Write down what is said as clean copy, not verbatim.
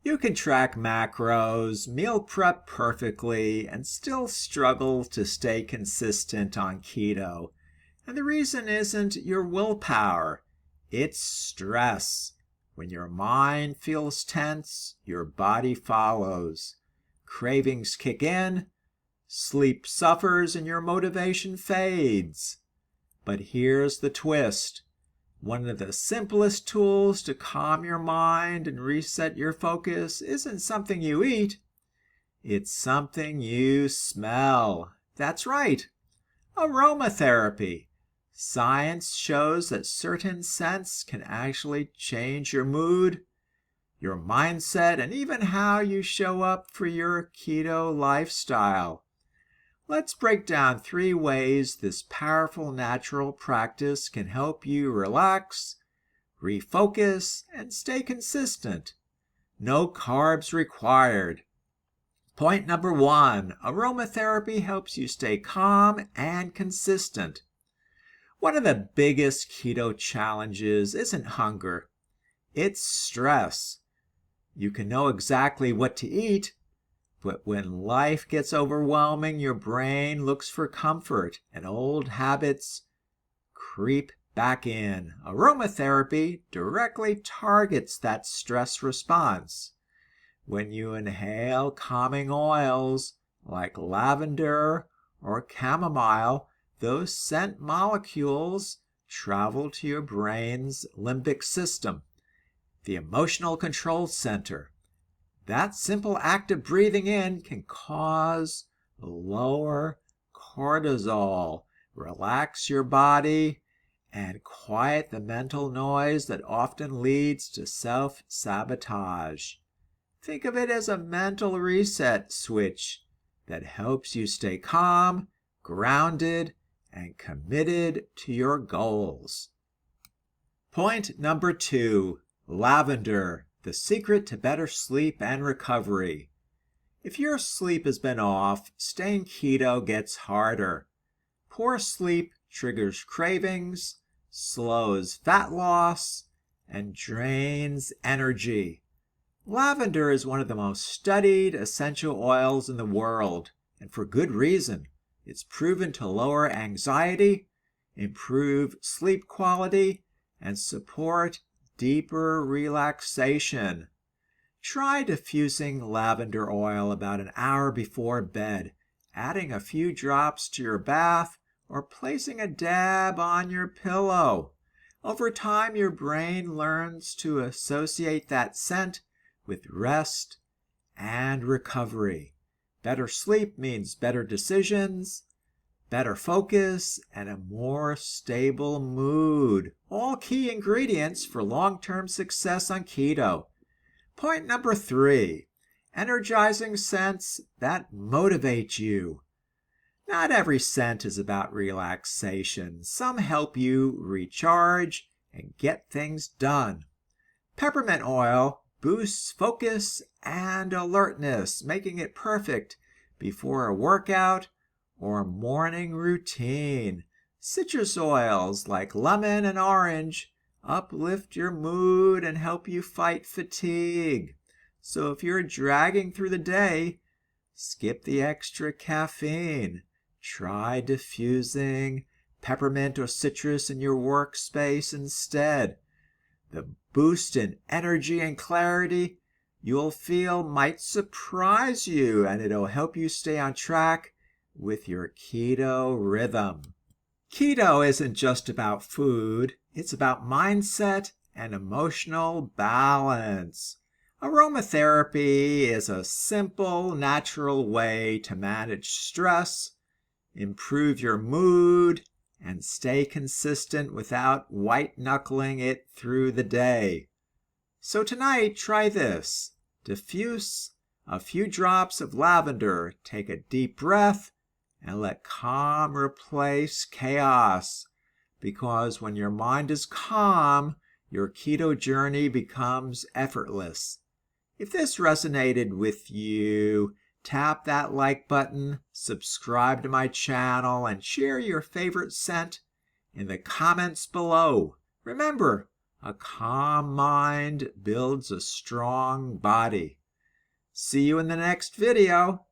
You can track macros, meal prep perfectly, and still struggle to stay consistent on keto. And the reason isn't your willpower, it's stress. When your mind feels tense, your body follows. Cravings kick in, sleep suffers, and your motivation fades. But here's the twist. One of the simplest tools to calm your mind and reset your focus isn't something you eat. It's something you smell. That's right. Aromatherapy. Science shows that certain scents can actually change your mood, your mindset, and even how you show up for your keto lifestyle. Let's break down 3 ways this powerful natural practice can help you relax, refocus, and stay consistent. No carbs required. Point number 1, aromatherapy helps you stay calm and consistent. One of the biggest keto challenges isn't hunger, it's stress. You can know exactly what to eat, but when life gets overwhelming, your brain looks for comfort and old habits creep back in. Aromatherapy directly targets that stress response. When you inhale calming oils like lavender or chamomile, those scent molecules travel to your brain's limbic system, the emotional control center. That simple act of breathing in can cause lower cortisol, relax your body, and quiet the mental noise that often leads to self-sabotage. Think of it as a mental reset switch that helps you stay calm, grounded, and committed to your goals. Point number 2, lavender. The secret to better sleep and recovery. If your sleep has been off, staying keto gets harder. Poor sleep triggers cravings, slows fat loss, and drains energy. Lavender is one of the most studied essential oils in the world, and for good reason. It's proven to lower anxiety, improve sleep quality, and support deeper relaxation. Try diffusing lavender oil about an hour before bed, adding a few drops to your bath, or placing a dab on your pillow. Over time, your brain learns to associate that scent with rest and recovery. Better sleep means better decisions, better focus, and a more stable mood. All key ingredients for long-term success on keto. Point number 3, energizing scents that motivate you. Not every scent is about relaxation. Some help you recharge and get things done. Peppermint oil boosts focus and alertness, making it perfect before a workout or morning routine. Citrus oils like lemon and orange uplift your mood and help you fight fatigue. So if you're dragging through the day, skip the extra caffeine. Try diffusing peppermint or citrus in your workspace instead. The boost in energy and clarity you'll feel might surprise you, and it'll help you stay on track with your keto rhythm. Keto isn't just about food, it's about mindset and emotional balance. Aromatherapy is a simple, natural way to manage stress, improve your mood, and stay consistent without white-knuckling it through the day. So tonight, try this. Diffuse a few drops of lavender, take a deep breath, and let calm replace chaos. Because when your mind is calm, your keto journey becomes effortless. If this resonated with you, tap that like button, subscribe to my channel, and share your favorite scent in the comments below. Remember, A calm mind builds a strong body. See you in the next video.